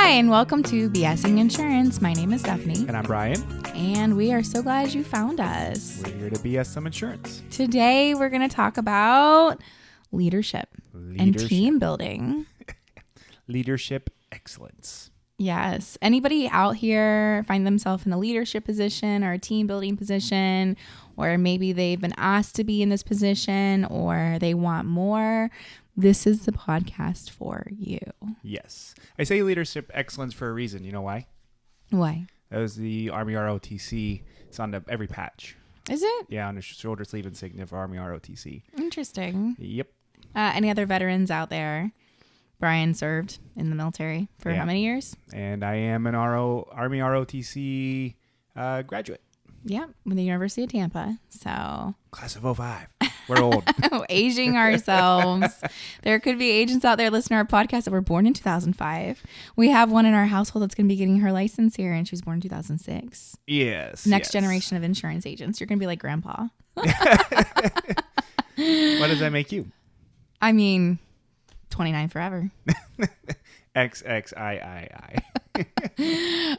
Hi, and welcome to BSing Insurance. My name is Stephanie. And I'm Brian. And we are so glad you found us. We're here to BS some insurance. Today, we're going to talk about leadership and team building. Leadership excellence. Yes. Anybody out here find themselves in a leadership position or a team building position, or maybe they've been asked to be in this position or they want more, this is the podcast for you. Yes. I say leadership excellence for a reason. You know why? Why? That was the Army ROTC. It's on every patch. Is it? Yeah, on the shoulder sleeve insignia for Army ROTC. Interesting. Yep. Any other veterans out there? Brian served in the military for how many years? And I am an Army ROTC graduate. Yeah, with the University of Tampa. So Class of 05. We're old. Aging ourselves. There could be agents out there listening to our podcast that were born in 2005. We have one in our household that's going to be getting her license here, and she was born in 2006. Yes. Next generation of insurance agents. You're going to be like Grandpa. What does that make you? I mean, 29 forever. XXIII.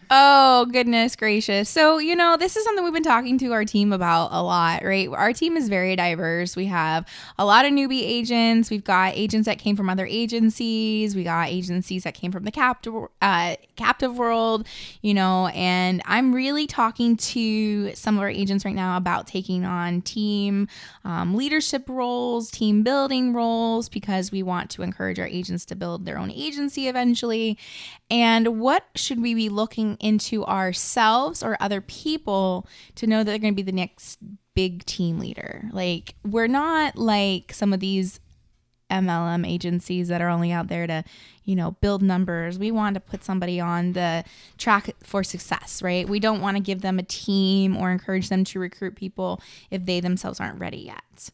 Oh, goodness gracious. So, this is something we've been talking to our team about a lot, right? Our team is very diverse. We have a lot of newbie agents. We've got agents that came from other agencies. We got agencies that came from the captive world, and I'm really talking to some of our agents right now about taking on team leadership roles, team building roles, because we want to encourage our agents to build their own agency eventually. And what should we be looking into ourselves or other people to know that they're going to be the next big team leader? Like, we're not like some of these MLM agencies that are only out there to, build numbers. We want to put somebody on the track for success, right? We don't want to give them a team or encourage them to recruit people if they themselves aren't ready yet.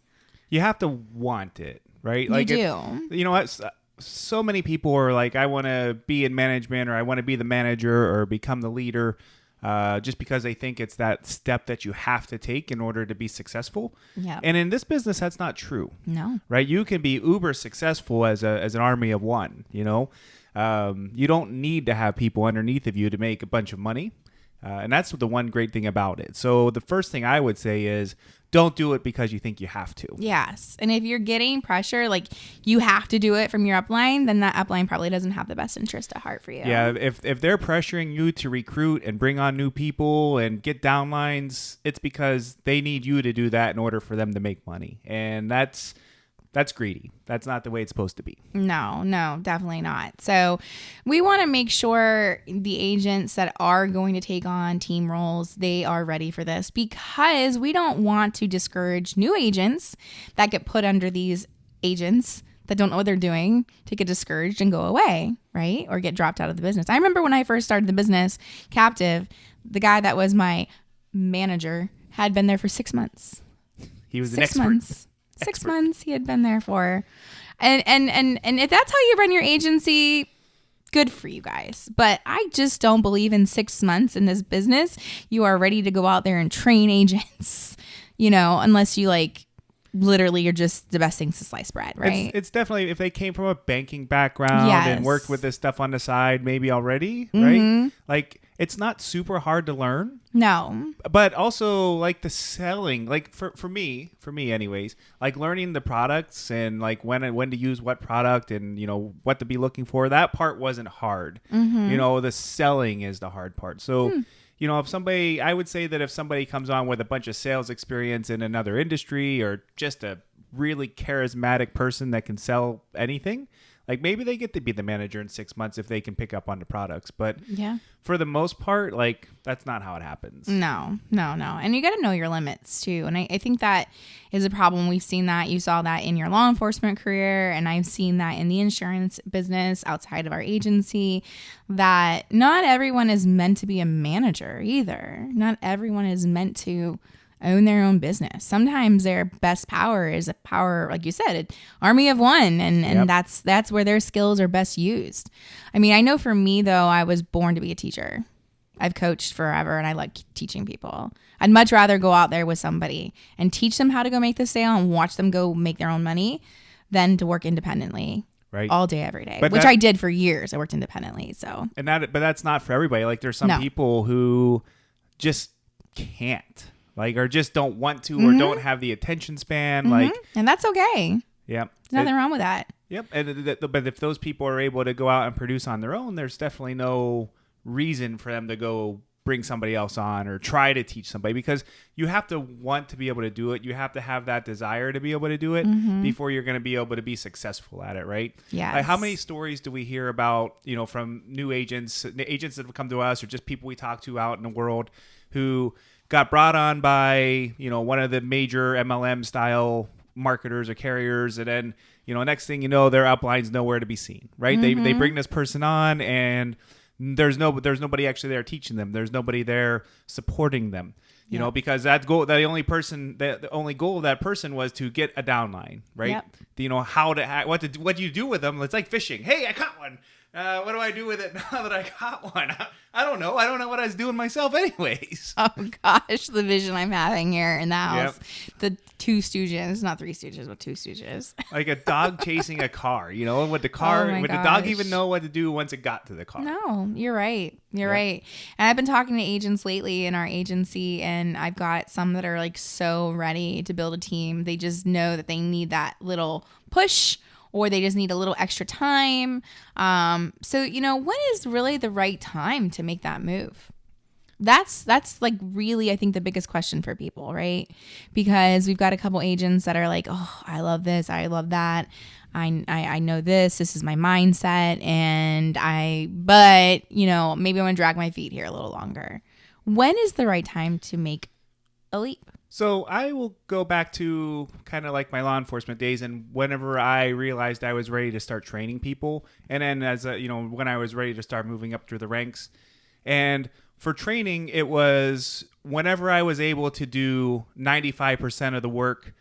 You have to want it, right? You do. You know what? So many people are like, I want to be in management, or I want to be the manager or become the leader, just because they think it's that step that you have to take in order to be successful. Yeah. And in this business, that's not true. No. Right? You can be uber successful as an army of one. You don't need to have people underneath of you to make a bunch of money. And that's the one great thing about it. So the first thing I would say is, don't do it because you think you have to. Yes. And if you're getting pressure, like you have to do it from your upline, then that upline probably doesn't have the best interest at heart for you. Yeah. If they're pressuring you to recruit and bring on new people and get downlines, it's because they need you to do that in order for them to make money. And that's greedy. That's not the way it's supposed to be. No, definitely not. So we want to make sure the agents that are going to take on team roles, they are ready for this, because we don't want to discourage new agents that get put under these agents that don't know what they're doing to get discouraged and go away, right? Or get dropped out of the business. I remember when I first started the business, Captive, the guy that was my manager had been there for 6 months. He was an 6 expert. months. 6 months he had been there for. And if that's how you run your agency, good for you guys. But I just don't believe in 6 months in this business you are ready to go out there and train agents, unless you literally you're just the best things to slice bread, right? It's definitely, if they came from a banking background and worked with this stuff on the side maybe already, Mm-hmm. right? It's not super hard to learn. No. But also the selling, for me anyways, learning the products and when to use what product and what to be looking for, that part wasn't hard. Mm-hmm. The selling is the hard part. So I would say that if somebody comes on with a bunch of sales experience in another industry, or just a really charismatic person that can sell anything, maybe they get to be the manager in 6 months if they can pick up on the products. But yeah, for the most part, that's not how it happens. No. And you got to know your limits too. And I think that is a problem. We've seen that. You saw that in your law enforcement career. And I've seen that in the insurance business outside of our agency, that not everyone is meant to be a manager either. Not everyone is meant to own their own business. Sometimes their best power is a power, like you said, an army of one, and that's where their skills are best used. I mean, I know for me though, I was born to be a teacher. I've coached forever and I like teaching people. I'd much rather go out there with somebody and teach them how to go make the sale and watch them go make their own money than to work independently. right? All day, every day, But which that- I did for years. I worked independently. So, but that's not for everybody. Like there's some No. people who just can't, like, or just don't want to, Mm-hmm. or don't have the attention span. Like, and that's okay. yeah, There's nothing wrong with that. Yep. But if those people are able to go out and produce on their own, there's definitely no reason for them to go bring somebody else on or try to teach somebody, because you have to want to be able to do it. You have to have that desire to be able to do it before you're going to be able to be successful at it, right? Yes. Like how many stories do we hear about, from new agents that have come to us, or just people we talk to out in the world who got brought on by, one of the major MLM style marketers or carriers, and then next thing you know, their upline's nowhere to be seen, right? They bring this person on, and there's nobody actually there teaching them. There's nobody there supporting them, because the only goal of that person was to get a downline, right? Yep. What do you do with them? It's like fishing. Hey, I caught one. What do I do with it now that I caught one? I don't know. I don't know what I was doing myself anyways. Oh gosh, the vision I'm having here in the house. Yep. The two stooges, not three stooges, but two stooges. Like a dog chasing a car, would the dog even know what to do once it got to the car? No, you're right. You're right. And I've been talking to agents lately in our agency, and I've got some that are like so ready to build a team. They just know that they need that little push, or they just need a little extra time. So, when is really the right time to make that move? That's like really, I think, the biggest question for people, right? Because we've got a couple agents that are like, oh, I love this, I love that. I know this is my mindset, but maybe I want to drag my feet here a little longer. When is the right time to make a leap? So I will go back to kind of like my law enforcement days, and whenever I realized I was ready to start training people, and then when I was ready to start moving up through the ranks. And for training, it was whenever I was able to do 95% of the work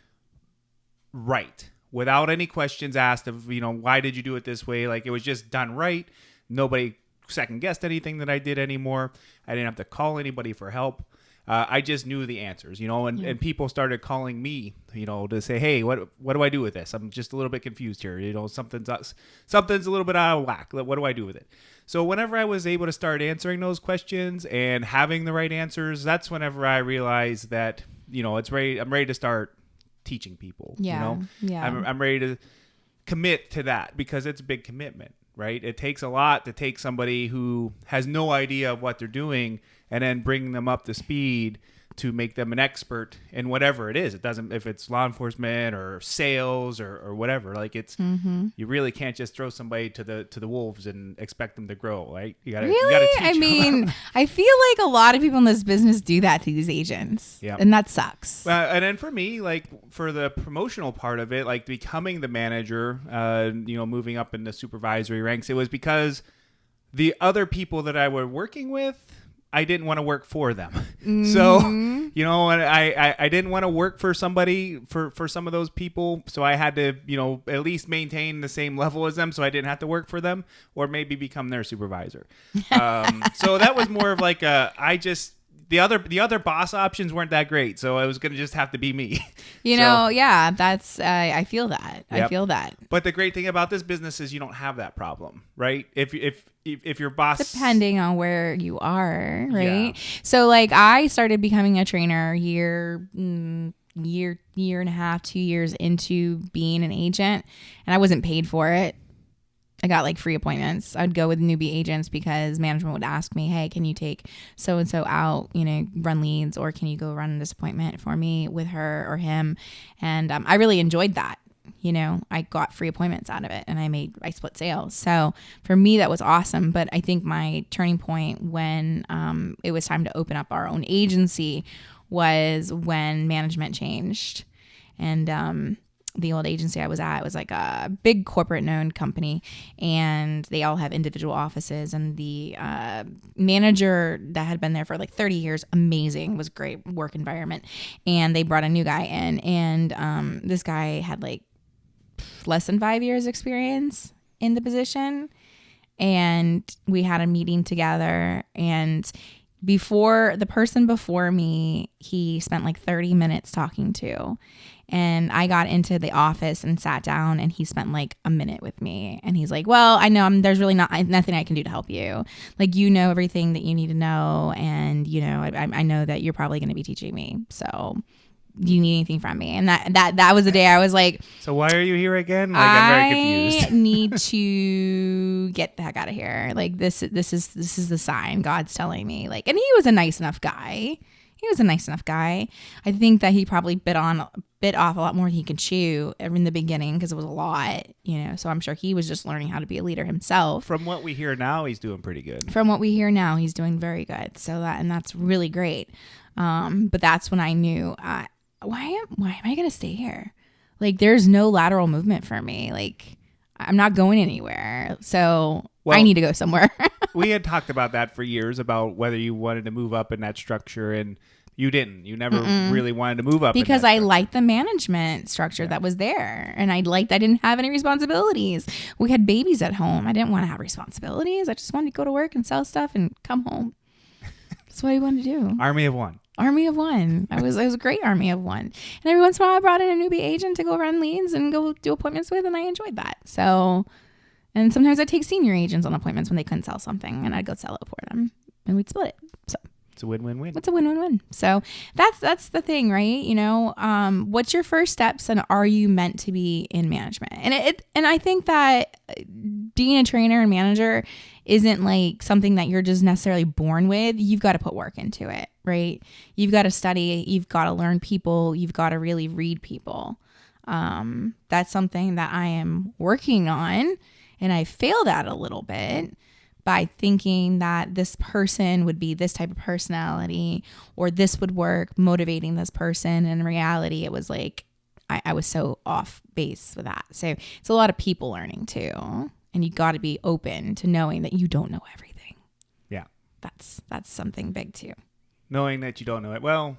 right, without any questions asked of, why did you do it this way? Like it was just done right. Nobody second guessed anything that I did anymore. I didn't have to call anybody for help. I just knew the answers, and people started calling me, to say, hey, what do I do with this? I'm just a little bit confused here. Something's a little bit out of whack. What do I do with it? So whenever I was able to start answering those questions and having the right answers, that's whenever I realized that, it's ready. I'm ready to start teaching people. Yeah. I'm ready to commit to that, because it's a big commitment, right? It takes a lot to take somebody who has no idea of what they're doing and then bring them up to speed to make them an expert in whatever it is. It doesn't, if it's law enforcement or sales or whatever, like it's, you really can't just throw somebody to the wolves and expect them to grow, right? You gotta teach them. I feel like a lot of people in this business do that to these agents. Yeah. And that sucks. And then for me, like for the promotional part of it, like becoming the manager, moving up in the supervisory ranks, it was because the other people that I were working with, I didn't want to work for them. So, I didn't want to work for somebody, for some of those people. So I had to, at least maintain the same level as them, so I didn't have to work for them, or maybe become their supervisor. So that was more of like the other boss options weren't that great. So it was going to just have to be me. That's, I feel that. Yep. I feel that. But the great thing about this business is you don't have that problem, right? If your boss, depending on where you are, right? Yeah. So like I started becoming a trainer year and a half, 2 years into being an agent, and I wasn't paid for it. I got like free appointments. I'd go with newbie agents because management would ask me, hey, can you take so-and-so out, run leads, or can you go run this appointment for me with her or him? And I really enjoyed that. I got free appointments out of it, and I split sales. So for me, that was awesome. But I think my turning point when it was time to open up our own agency was when management changed. And the old agency I was at was like a big corporate owned company, and they all have individual offices, and the manager that had been there for like 30 years, amazing, was great work environment. And they brought a new guy in, and this guy had like less than 5 years experience in the position. And we had a meeting together, and before the person before me, he spent like 30 minutes talking to. And I got into the office and sat down, and he spent like a minute with me. And he's like, well, I know there's really nothing I can do to help you. Like, you know everything that you need to know. And, you know, I know that you're probably going to be teaching me. So do you need anything from me? And that was the day I was like, so why are you here again? Like, I'm very confused. I need to get the heck out of here. Like, this is the sign God's telling me. Like, and he was a nice enough guy. I think that he probably bit off a lot more than he could chew in the beginning because it was a lot, you know. So I'm sure he was just learning how to be a leader himself. From what we hear now, he's doing pretty good. From what we hear now, he's doing very good. So that's really great. But that's when I knew, why am I going to stay here? Like, there's no lateral movement for me. Like, I'm not going anywhere. So I need to go somewhere. We had talked about that for years, about whether you wanted to move up in that structure, and you didn't. You never really wanted to move up because I liked the management structure that was there, and I didn't have any responsibilities. We had babies at home. I didn't want to have responsibilities. I just wanted to go to work and sell stuff and come home. That's what I wanted to do. Army of one. I was a great army of one. And every once in a while I brought in a newbie agent to go run leads and go do appointments with, and I enjoyed that. So, and sometimes I'd take senior agents on appointments when they couldn't sell something, and I'd go sell it for them, and we'd split it. So it's a win-win-win. It's a win-win-win. So that's the thing, right? You know, what's your first steps, and are you meant to be in management? And I think that being a trainer and manager isn't like something that you're just necessarily born with. You've got to put work into it, right? You've got to study. You've got to learn people. You've got to really read people. That's something that I am working on, and I failed at a little bit by thinking that this person would be this type of personality, or this would work, motivating this person. And in reality, it was like I was so off base with that. So it's a lot of people learning too. And you got to be open to knowing that you don't know everything. Yeah. That's something big too. Knowing that you don't know it. Well,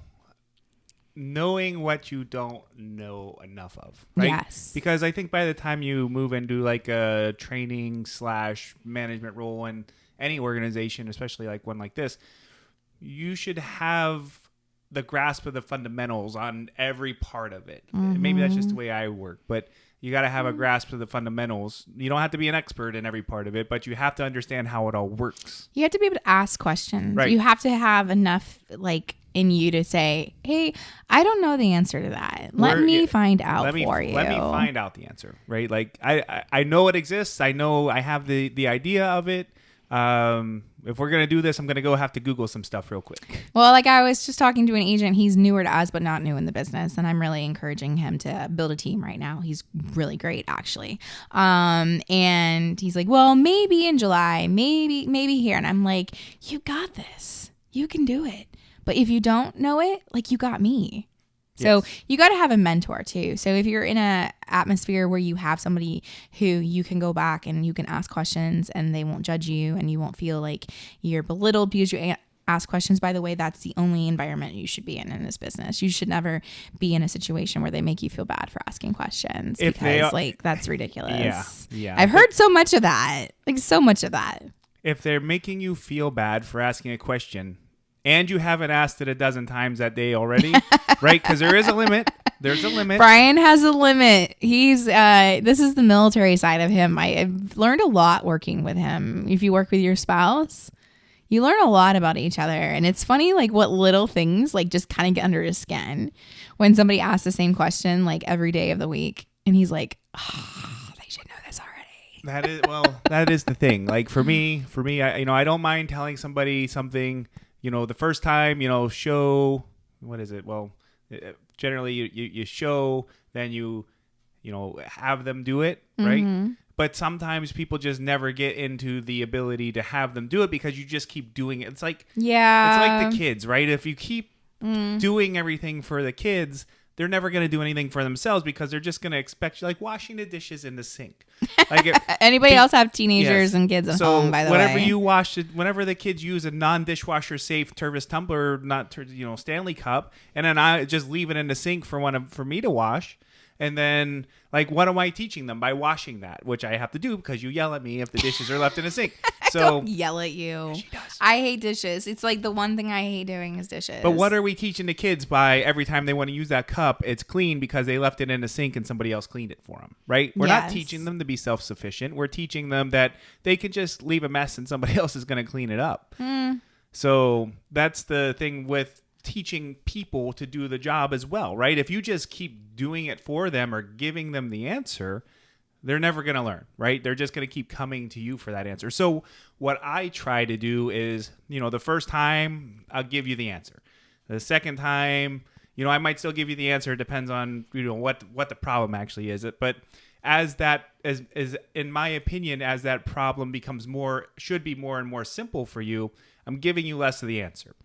knowing what you don't know enough of, right? Yes. Because I think by the time you move into like a training / management role in any organization, especially like one like this, you should have the grasp of the fundamentals on every part of it. Mm-hmm. Maybe that's just the way I work, but you got to have a grasp of the fundamentals. You don't have to be an expert in every part of it, but you have to understand how it all works. You have to be able to ask questions. Right. You have to have enough like in you to say, hey, I don't know the answer to that. Let me find out for you. Let me find out the answer, right? Like I know it exists. I know I have the idea of it. If we're going to do this, I'm going to go have to Google some stuff real quick. Well, like I was just talking to an agent. He's newer to us, but not new in the business. And I'm really encouraging him to build a team right now. He's really great, actually. And he's like, well, maybe in July, maybe here. And I'm like, you got this. You can do it. But if you don't know it, like, you got me. So you got to have a mentor too. So if you're in a atmosphere where you have somebody who you can go back and you can ask questions and they won't judge you and you won't feel like you're belittled because you ask questions. By the way, that's the only environment you should be in this business. You should never be in a situation where they make you feel bad for asking questions because like that's ridiculous. Yeah. I've heard so much of that. Like so much of that. If they're making you feel bad for asking a question, and you haven't asked it a dozen times that day already, right? Because there is a limit. There's a limit. Brian has a limit. He's this is the military side of him. I've learned a lot working with him. If you work with your spouse, you learn a lot about each other. And it's funny, like what little things like just kind of get under his skin when somebody asks the same question like every day of the week. And he's like, they should know this already. That is the thing. Like for me, I don't mind telling somebody something. The first time, show, what is it? Well, generally you show, then you have them do it, right? Mm-hmm. But sometimes people just never get into the ability to have them do it because you just keep doing it. It's like the kids, right? If you keep doing everything for the kids, they're never going to do anything for themselves because they're just going to expect you, like washing the dishes in the sink. Like anybody else have teenagers and kids at home, by the way? Whenever the kids use a non-dishwasher safe Tervis tumbler, not Stanley cup, and then I just leave it in the sink for me to wash, And then, like, what am I teaching them? By washing that, which I have to do because you yell at me if the dishes are left in a sink. So Don't yell at you. she does. I hate dishes. It's like the one thing I hate doing is dishes. But what are we teaching the kids by every time they want to use that cup, it's clean because they left it in a sink and somebody else cleaned it for them, right? We're not teaching them to be self-sufficient. We're teaching them that they can just leave a mess and somebody else is going to clean it up. So that's the thing with teaching people to do the job as well, right? If you just keep doing it for them or giving them the answer, they're never going to learn, right? They're just going to keep coming to you for that answer. So what I try to do is, the first time I'll give you the answer. The second time, I might still give you the answer. It depends on, what the problem actually is. But as in my opinion, as that problem should be more and more simple for you, I'm giving you less of the answer.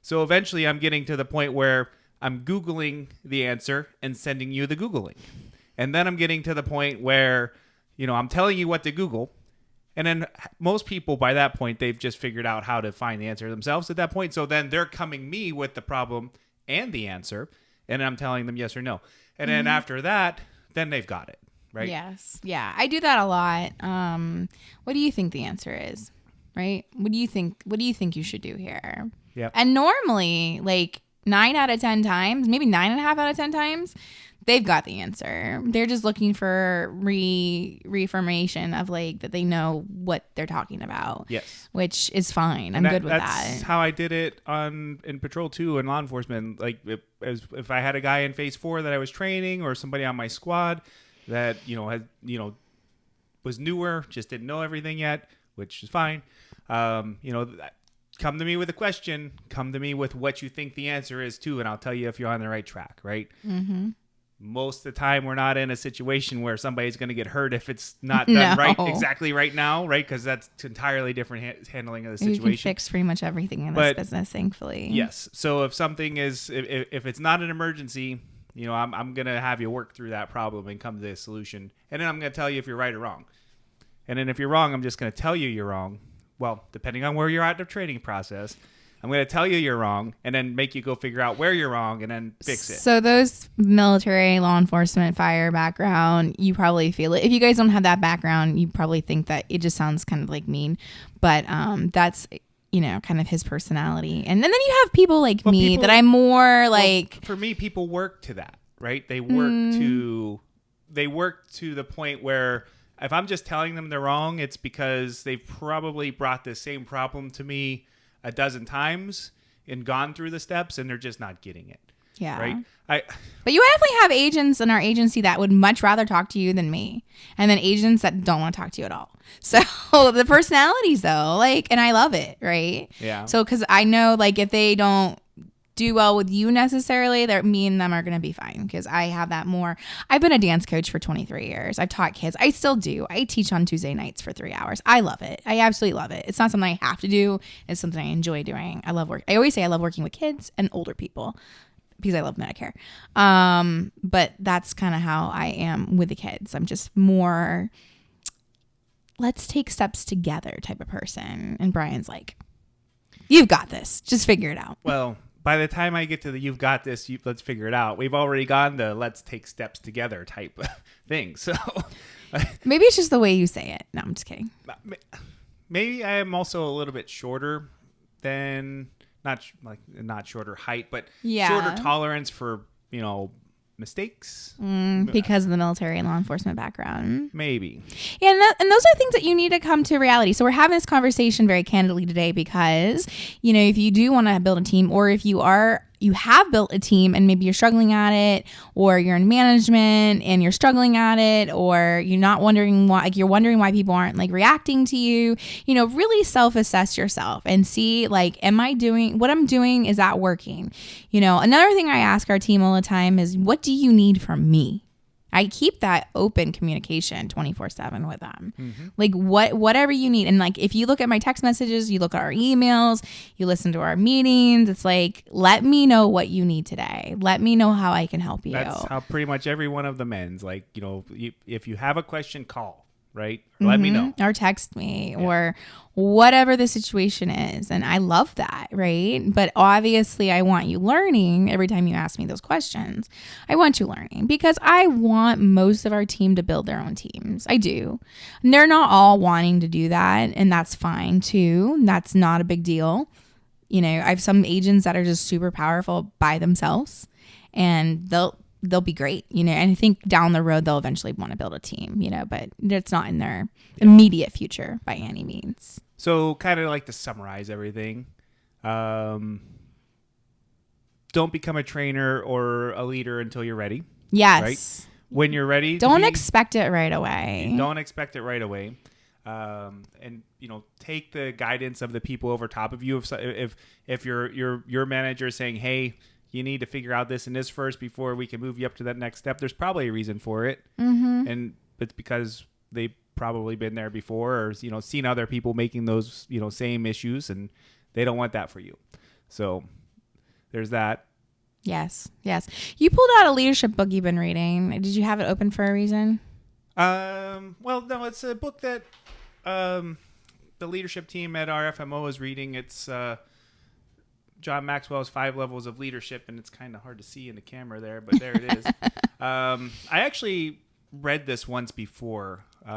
So eventually I'm getting to the point where I'm Googling the answer and sending you the Googling. And then I'm getting to the point where, I'm telling you what to Google. And then most people by that point, they've just figured out how to find the answer themselves at that point. So then they're coming me with the problem and the answer. And I'm telling them yes or no. And then after that, then they've got it, right? Yes. Yeah. I do that a lot. What do you think the answer is? Right? What do you think you should do here? Yep. And normally, like 9 out of 10 times, maybe 9.5 out of 10 times, they've got the answer. They're just looking for reaffirmation of like that they know what they're talking about. Yes. Which is fine. I'm good with that. That's how I did it in Patrol 2 and law enforcement. Like if I had a guy in Phase 4 that I was training or somebody on my squad that, was newer, just didn't know everything yet, which is fine. Come to me with a question. Come to me with what you think the answer is too, and I'll tell you if you're on the right track, right? Mm-hmm. Most of the time, we're not in a situation where somebody's going to get hurt if it's not done exactly right now, right? Because that's entirely different handling of the situation. You can fix pretty much everything in this business, thankfully. Yes. So if something is, if it's not an emergency, I'm going to have you work through that problem and come to a solution, and then I'm going to tell you if you're right or wrong. And then if you're wrong, I'm just going to tell you you're wrong. Well, depending on where you're at in the training process, I'm going to tell you you're wrong and then make you go figure out where you're wrong and then fix it. So those military, law enforcement, fire background, you probably feel it. If you guys don't have that background, you probably think that it just sounds kind of like mean. But that's, kind of his personality. And then you have people like me that I'm more like... For me, people work to that, right? They work to the point where... If I'm just telling them they're wrong, it's because they've probably brought the same problem to me a dozen times and gone through the steps, and they're just not getting it. Yeah. Right? But you definitely have agents in our agency that would much rather talk to you than me, and then agents that don't want to talk to you at all. So the personalities, though, and I love it, right? Yeah. So because I know, if they don't do well with you necessarily, that me and them are going to be fine because I have that more. I've been a dance coach for 23 years. I've taught kids. I still do. I teach on Tuesday nights for 3 hours. I love it. I absolutely love it. It's not something I have to do. It's something I enjoy doing. I love work. I always say I love working with kids and older people because I love Medicare. But that's kind of how I am with the kids. I'm just more, let's take steps together type of person. And Brian's like, you've got this. Just figure it out. Well, by the time I get to the you've got this, let's figure it out, we've already gone the let's take steps together type thing. So maybe it's just the way you say it. No, I'm just kidding. Maybe I am also a little bit shorter than, not shorter height, but shorter tolerance for, mistakes. Because of the military and law enforcement background. Maybe. Yeah, and those are things that you need to come to reality. So we're having this conversation very candidly today because, if you do want to build a team, or if you have built a team and maybe you're struggling at it, or you're in management and you're struggling at it, or you're not wondering why, you're wondering why people aren't reacting to you, really self-assess yourself and see, am I doing what I'm doing? Is that working? Another thing I ask our team all the time is, what do you need from me? I keep that open communication 24/7 with them. Mm-hmm. Whatever you need. And if you look at my text messages, you look at our emails, you listen to our meetings, it's let me know what you need today. Let me know how I can help you. That's how pretty much every one of them ends. If you have a question, call, right? Let me know. Or text me or whatever the situation is. And I love that, right? But obviously, I want you learning every time you ask me those questions. I want you learning because I want most of our team to build their own teams. I do. And they're not all wanting to do that. And that's fine too. That's not a big deal. You know, I have some agents that are just super powerful by themselves and they'll be great, you know, and I think down the road they'll eventually want to build a team, you know, but it's not in their immediate future by any means. So kind of like to summarize everything, don't become a trainer or a leader until you're ready. Yes. Right? When you're ready. Don't expect it right away. Don't expect it right away. And take the guidance of the people over top of you. If your manager is saying, hey, you need to figure out this and this first before we can move you up to that next step, there's probably a reason for it. And it's because they've probably been there before or, seen other people making those, same issues, and they don't want that for you. So there's that. Yes. You pulled out a leadership book you've been reading. Did you have it open for a reason? Well, no, it's a book that the leadership team at our FMO is reading. It's John Maxwell's 5 Levels of Leadership, and it's kind of hard to see in the camera there, but there it is. I actually read this once before in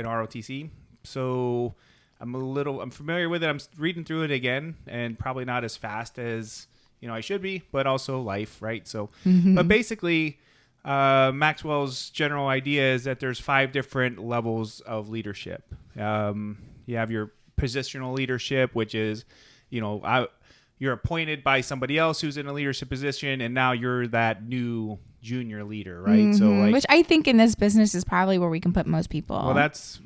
ROTC, so I'm familiar with it. I'm reading through it again, and probably not as fast as I should be, but also life, right? So, but basically, Maxwell's general idea is that there's 5 different levels of leadership. You have your positional leadership, which is, you're appointed by somebody else who's in a leadership position, and now you're that new junior leader, right? So, which I think in this business is probably where we can put most people. Well, that's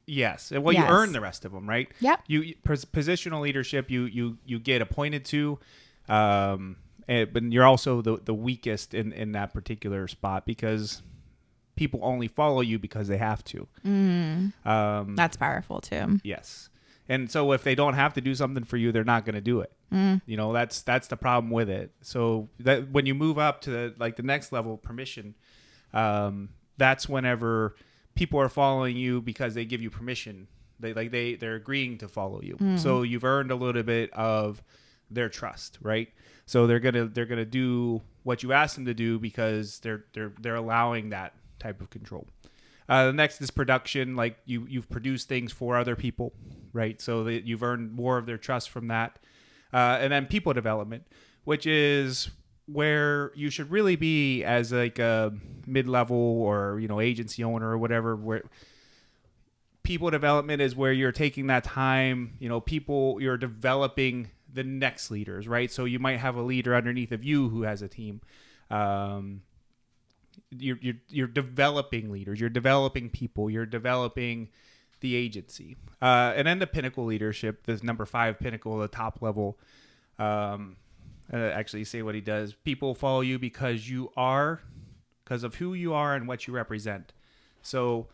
yes. Well, you earn the rest of them, right? Yep. Positional leadership, you get appointed to, but you're also the weakest in that particular spot because people only follow you because they have to. That's powerful too. Yes. And so if they don't have to do something for you, they're not going to do it. That's the problem with it. So that when you move up to the next level of permission, that's whenever people are following you because they give you permission. They're agreeing to follow you. So you've earned a little bit of their trust, right? So they're gonna do what you ask them to do because they're allowing that type of control. The next is production. Like you've produced things for other people, right? So that you've earned more of their trust from that. And then people development, which is where you should really be as like a mid-level or agency owner or whatever. Where people development is where you're taking that time. You're developing the next leaders, right? So you might have a leader underneath of you who has a team. You're developing leaders, you're developing people, you're developing the agency, and then the pinnacle leadership, this number 5 pinnacle, the top level. Actually, say what he does. People follow you because of who you are and what you represent. So,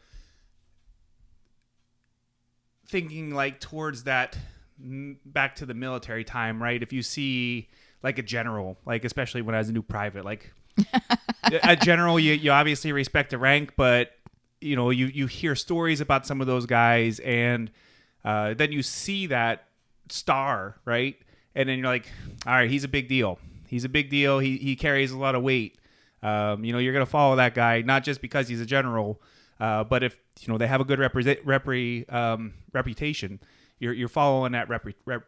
thinking towards that, back to the military time, right? If you see a general, especially when I was a new private, a general, you obviously respect the rank, but you hear stories about some of those guys, and then you see that star, right? And then you're like, all right, he's a big deal. He carries a lot of weight. You're gonna follow that guy not just because he's a general, but if they have a good reputation, you're following that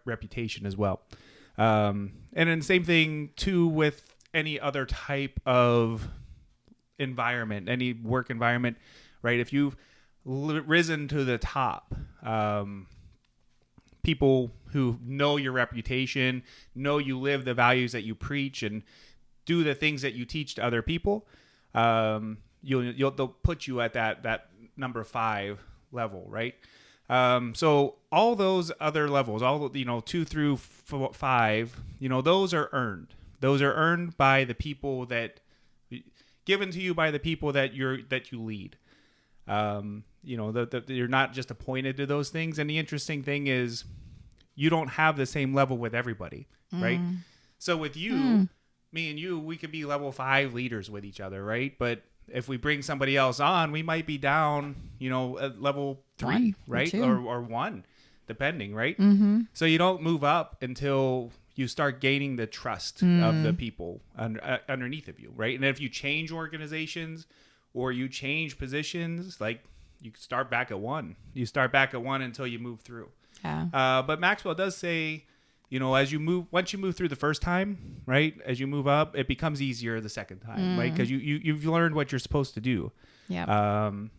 reputation as well. And then same thing too with any other type of environment, any work environment, right? If you've risen to the top, people who know your reputation, know you live the values that you preach and do the things that you teach to other people, they'll put you at that number 5 level, right? So all those other levels, 2 through 5, those are earned. Those are earned by the people given to you by the people that you lead. You're not just appointed to those things. And the interesting thing is, you don't have the same level with everybody, right? So with you, me and you, we could be level 5 leaders with each other, right? But if we bring somebody else on, we might be down, at level 3, 1 or right? 2. Or 1, depending, right? Mm-hmm. So you don't move up until you start gaining the trust of the people underneath of you, right? And if you change organizations or you change positions, like you start back at 1. You start back at 1 until you move through. Yeah. But Maxwell does say, once you move through the first time, right? As you move up, it becomes easier the second time, right? Because you've learned what you're supposed to do, and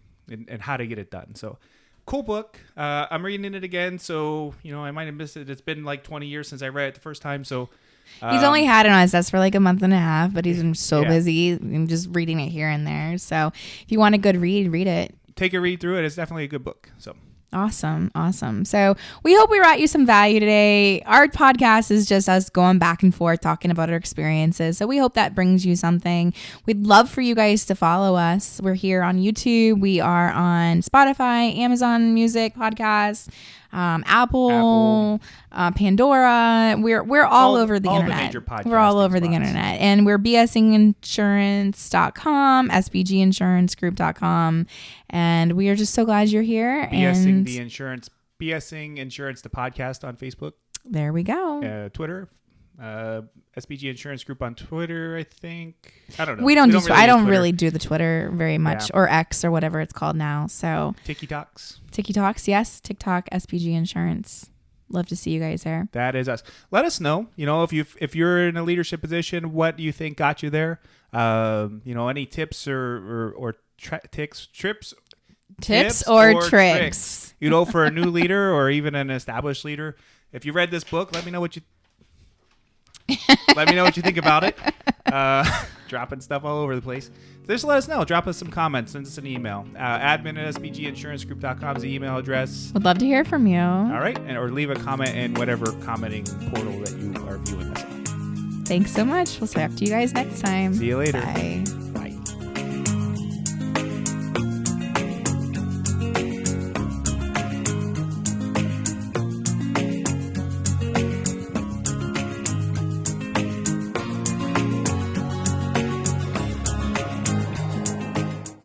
how to get it done. So, cool book. I'm reading it again, so I might have missed it. It's been like 20 years since I read it the first time, so. He's only had it on his desk for like a month and a half, but he's been so busy. I'm just reading it here and there. So, if you want a good read it. Take a read through it. It's definitely a good book. So. Awesome. So we hope we brought you some value today. Our podcast is just us going back and forth talking about our experiences. So we hope that brings you something. We'd love for you guys to follow us. We're here on YouTube. We are on Spotify, Amazon Music Podcasts, Apple. Pandora. We're all over the internet. The major podcasting we're all over spots. the internet. And we're BSinginsurance.com, SBGInsuranceGroup.com. And we are just so glad you're here. BSing Insurance, the podcast on Facebook. There we go. Twitter. SBG Insurance Group on Twitter, I think. I don't know. I don't really do the Twitter very much, or X or whatever it's called now. So TikToks, yes. TikTok, SBG Insurance. Love to see you guys there. That is us. Let us know, if you're in a leadership position, what do you think got you there? Any tips or tricks? Tips or tricks. For a new leader or even an established leader. If you read this book, let me know what you think about it. Dropping stuff all over the place. Just let us know. Drop us some comments. Send us an email. admin@sbginsuranceGroup.com is the email address. Would love to hear from you. All right. Or leave a comment in whatever commenting portal that you are viewing this on. Thanks so much. We'll talk to you guys next time. See you later. Bye.